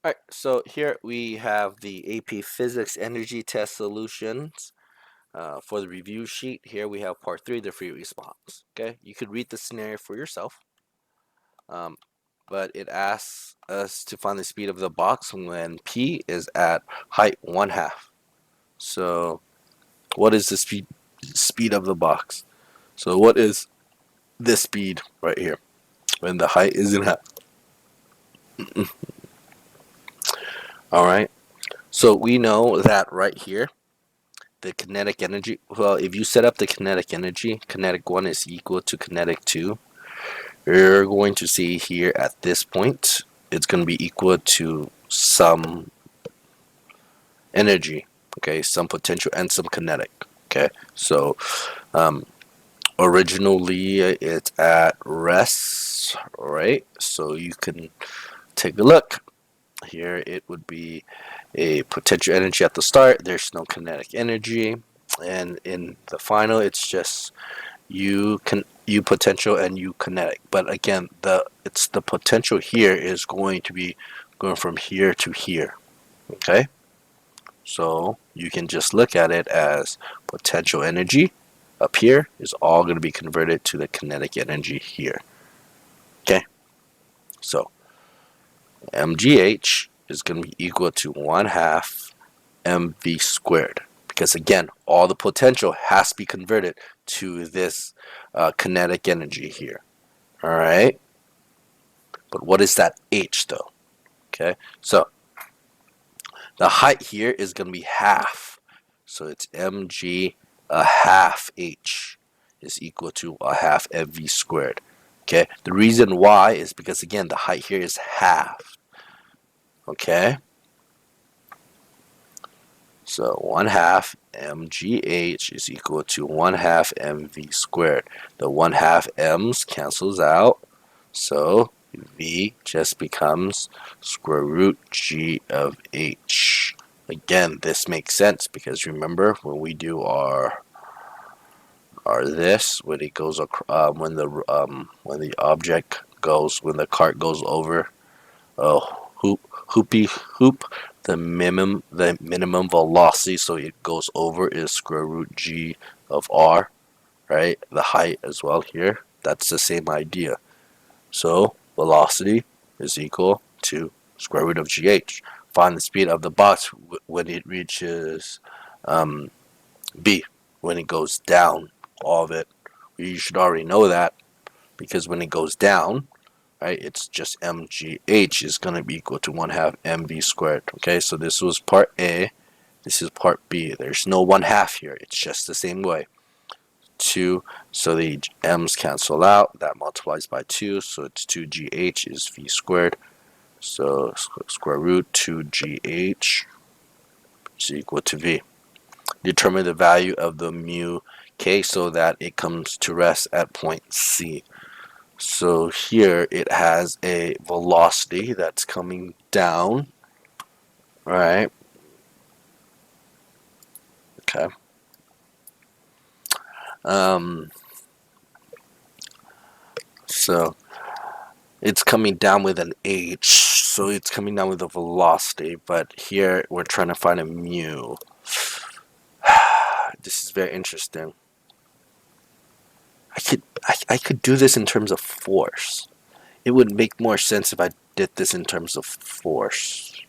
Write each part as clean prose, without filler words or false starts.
All right, so here we have the AP Physics Energy Test Solutions. For the review sheet, here we have part 3, the free response. Okay, you could read the scenario for yourself, um, but it asks us to find the speed of the box when P is at height 1/2. So, what is the speed of the box? So, what is this speed right here when the height is in half? All right, so we know that right here the kinetic energy, well, if you set up the kinetic energy, kinetic 1 is equal to kinetic 2, you're going to see here at this point, it's going to be equal to some energy, okay, some potential and some kinetic, okay. So, um, originally it's at rest, right? So you can take a look. Here it would be a potential energy at the start. There's no kinetic energy, and in the final, it's just U potential and U kinetic. But again, the potential here is going to be going from here to here. Okay, so you can just look at it as potential energy up here is all going to be converted to the kinetic energy here. Okay, so mgh is going to be equal to 1/2 mv squared, because again all the potential has to be converted to this kinetic energy here. All right, but what is that h though? Okay, so the height here is going to be half, so it's mg a half h is equal to a half mv squared. Okay, the reason why is because again the height here is half. Okay, so 1/2 mgh is equal to 1/2 mv squared. The 1/2 m's cancels out, so v just becomes square root g of h. Again, this makes sense because remember when we do our this, when it goes when the object goes, when the cart goes over hoop, the minimum velocity, so it goes over, is square root g of r, right? The height as well here, that's the same idea. So velocity is equal to square root of gh. Find the speed of the box when it reaches b, when it goes down, all of it. You should already know that because when it goes down, right, it's just mgh is going to be equal to 1/2 mv squared. Okay, so this was part A, this is part B. There's no 1/2 here, it's just the same way. 2, so the m's cancel out, that multiplies by 2, so it's 2gh is v squared. So square root 2gh is equal to v. Determine the value of the mu k so that it comes to rest at point C. So here it has a velocity that's coming down, right? Okay. Um, so it's coming down with an h, so it's coming down with a velocity, but here we're trying to find a mu. This is very interesting. I could do this in terms of force. It would make more sense if I did this in terms of force.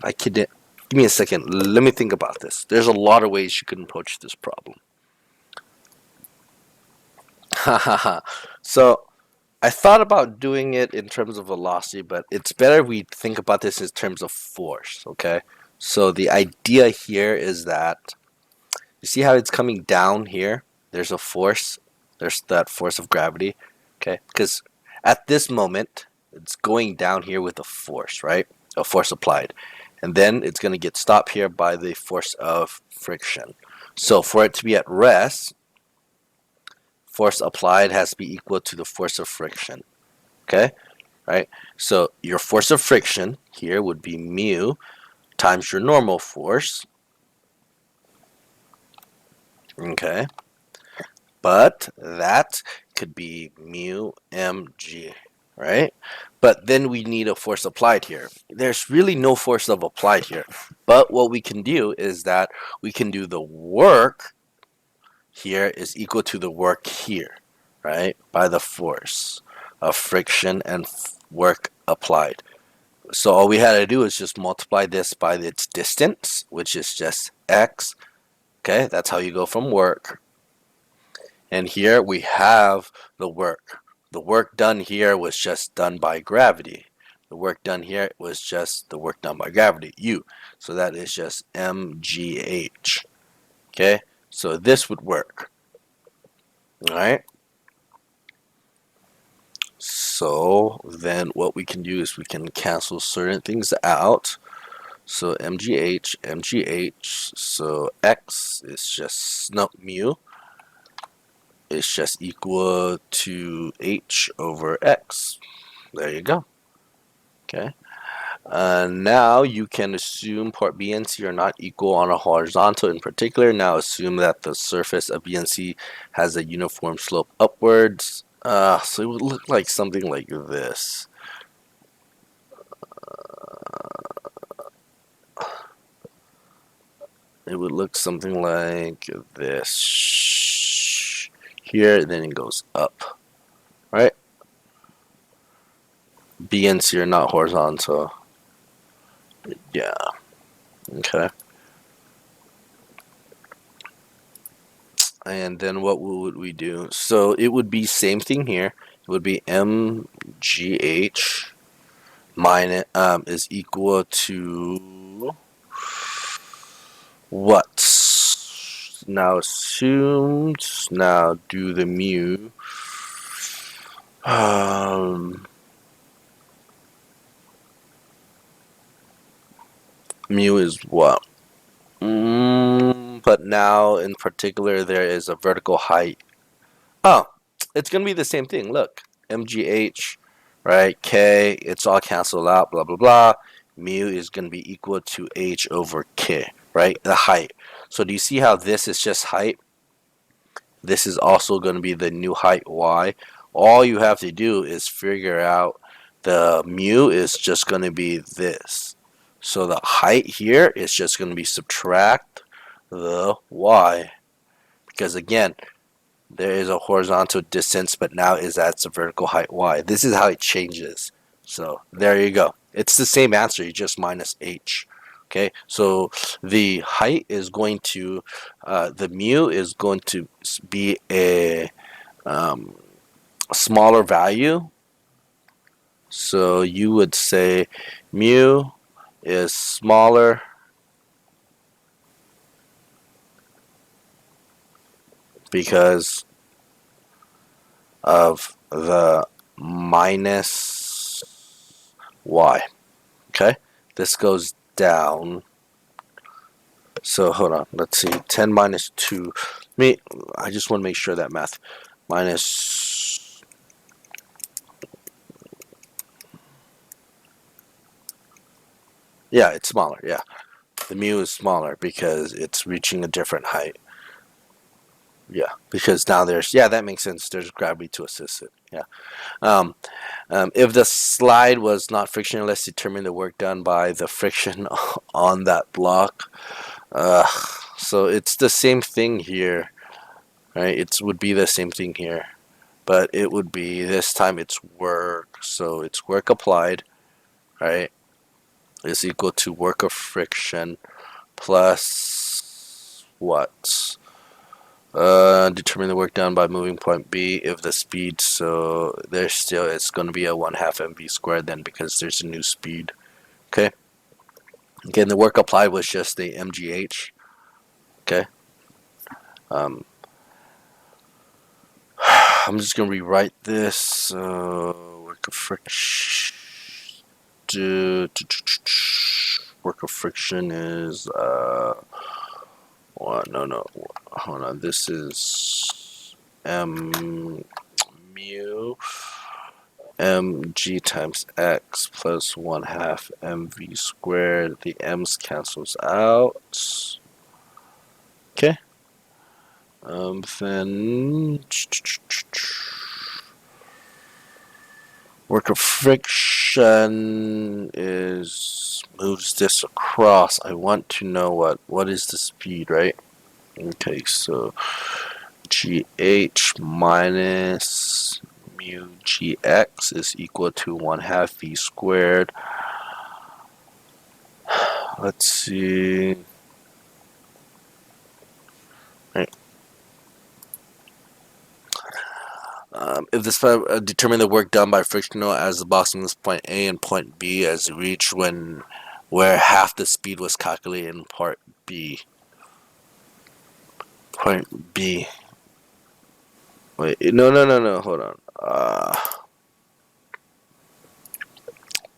I could. Give me a second. Let me think about this. There's a lot of ways you can approach this problem. So I thought about doing it in terms of velocity, but it's better we think about this in terms of force. Okay. So the idea here is that you see how it's coming down here. There's a force. There's that force of gravity. Okay. Because at this moment, it's going down here with a force, right? A force applied. And then it's going to get stopped here by the force of friction. So for it to be at rest, force applied has to be equal to the force of friction. Okay? Right? So your force of friction here would be mu times your normal force. Okay? but that could be mu mg, right? But then we need a force applied here. There's really no force of applied here. But what we can do is that we can do the work here is equal to the work here, right? By the force of friction and work applied. So all we had to do is just multiply this by its distance, which is just x. Okay, that's how you go from work. And here we have the work. The work done here was just done by gravity. The work done here was just the work done by gravity, U. So that is just mgh. Okay, so this would work. All right. So then what we can do is we can cancel certain things out. So mgh, so x is just, no, mu is just equal to h over x. There you go. Okay. Now you can assume part B and C are not equal on a horizontal in particular. Now assume that the surface of B and C has a uniform slope upwards. So it would look like something like this. It would look something like this. Here, then it goes up, right? B and C are not horizontal. Yeah, okay. And then what would we do? So it would be same thing here. It would be mgh minus is equal to what? Now assumed. Now do the mu. Mu is what? But now in particular there is a vertical height. Oh, it's gonna be the same thing. Look, mgh, right? K, it's all canceled out. Blah blah blah. Mu is gonna be equal to h over k, right? The height. So do you see how this is just height? This is also going to be the new height y. All you have to do is figure out the mu is just going to be this. So the height here is just going to be subtract the y. Because again, there is a horizontal distance, but now is at a vertical height y. This is how it changes. So there you go. It's the same answer, you just minus h. Okay, so the height is going to, the mu is going to be a smaller value. So you would say mu is smaller because of the minus y. Okay, this goes down. So hold on, let's see, 10 minus 2. I just want to make sure that math. Minus, yeah, it's smaller, yeah. The mu is smaller because it's reaching a different height. Yeah, because now there's, yeah, that makes sense. There's gravity to assist it. Yeah. If the slide was not frictionless, determine the work done by the friction on that block. So it's the same thing here, right? It would be the same thing here, but it would be, this time it's work. So it's work applied, right, is equal to work of friction plus what? Determine the work done by moving point B if the speed, so there's still, it's going to be a 1/2 mv squared then because there's a new speed. Okay. Again, the work applied was just the mgh. Okay. I'm just going to rewrite this. Work of friction. Work of friction is what? No. Hold on. This is mu mg times x plus 1/2 mv squared. The m's cancels out. Okay. Then work of friction is moves this across. I want to know what is the speed, right? Okay, so GH minus mu GX is equal to 1/2 V squared. Let's see. Right. If this determine the work done by frictional as the box moves point A and point B as it reached where half the speed was calculated in part B. Point B. Wait, no, hold on.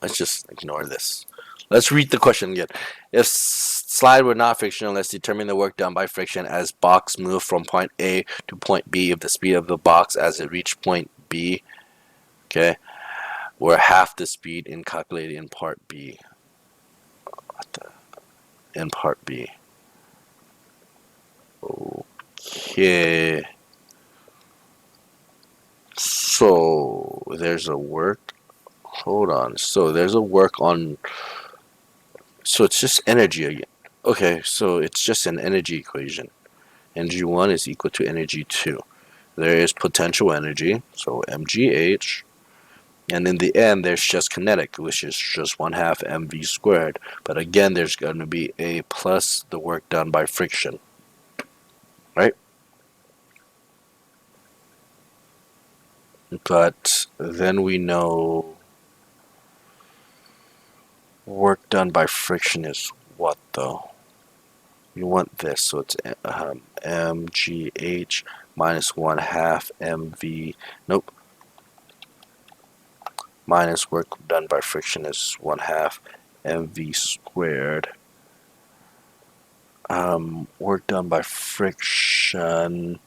Let's just ignore this. Let's read the question again. If slide were not frictional, let's determine the work done by friction as box moved from point A to point B if the speed of the box as it reached point B, okay, were half the speed in calculated in part B. In part B. Okay. So there's a work. Hold on. So there's a work on. So it's just energy again. Okay, so it's just an energy equation. Energy 1 is equal to energy 2. There is potential energy, so mgh, and in the end there's just kinetic, which is just 1/2 mv squared. But again, there's going to be a plus the work done by friction, right? But then we know work done by friction is what though? You want this, so it's mgh minus 1/2 mv. Nope. Minus work done by friction is 1/2 mv squared. Work done by friction,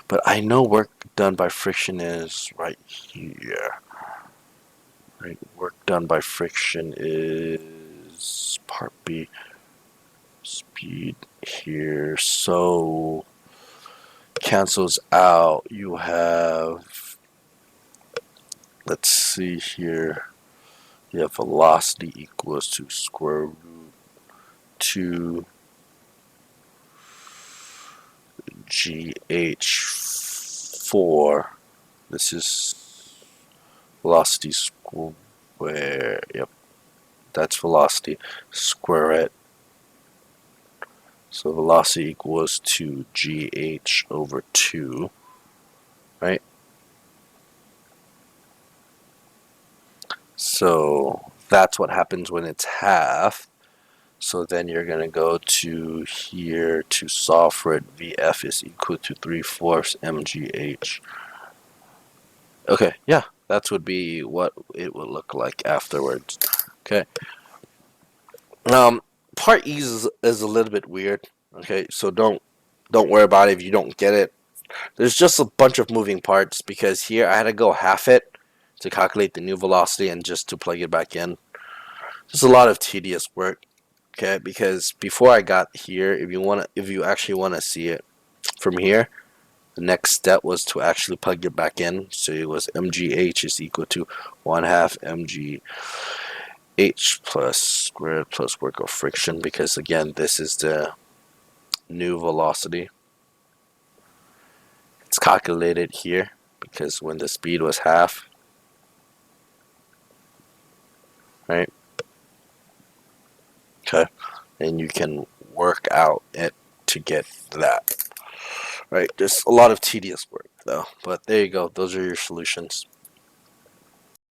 but I know work done by friction is right here. Right, work done by friction is part B. Speed here, so cancels out. You have, let's see here. You have velocity equals to square root 2 GH4. This is velocity square. Yep, that's velocity. Square it. So velocity equals to GH over 2, right? So that's what happens when it's half. So then you're going to go to here to solve for it. VF is equal to 3/4 mgh. Okay, yeah, that would be what it would look like afterwards. Okay. Um, Part E is a little bit weird. Okay, so don't worry about it if you don't get it. There's just a bunch of moving parts because here I had to go half it to calculate the new velocity and just to plug it back in. Just a lot of tedious work. Okay, because before I got here, if you actually wanna see it from here, the next step was to actually plug it back in. So it was mgh is equal to 1/2 mgh plus squared plus work of friction, because again this is the new velocity. It's calculated here because when the speed was half, right? Okay, and you can work out it to get that. Right, there's a lot of tedious work though, but there you go. Those are your solutions.